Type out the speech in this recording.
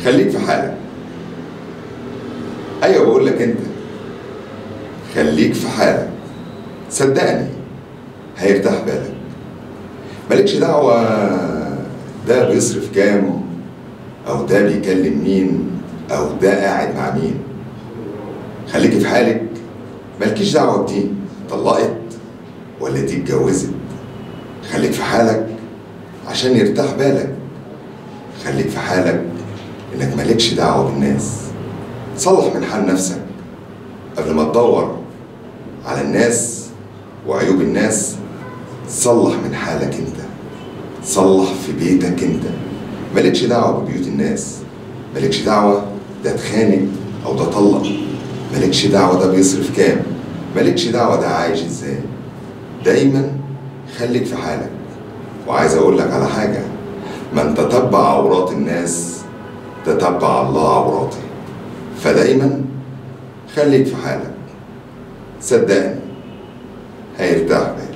خليك في حالك. ايوه بقول لك انت خليك في حالك، صدقني هيرتاح بالك. مالكش دعوة ده بيصرف كام، او ده بيكلم مين، او ده قاعد مع مين. خليك في حالك، مالكيش دعوة بدي طلقت ولا دي اتجوزت. خليك في حالك عشان يرتاح بالك. خليك في حالك انك مالكش دعوة بالناس. صلح من حال نفسك قبل ما تدور على الناس وعيوب الناس. صلح من حالك انت، صلح في بيتك انت. مالكش دعوة ببيوت الناس، مالكش دعوة ده اتخانق او ده طلق، مالكش دعوة ده بيصرف كام، مالكش دعوة ده عايش ازاي. دايما خليك في حالك. وعايز اقول لك على حاجة، من تتبع عورات الناس تتبع الله عوراته. فدايما خليك في حالك، صدقني هيرتاح بالك.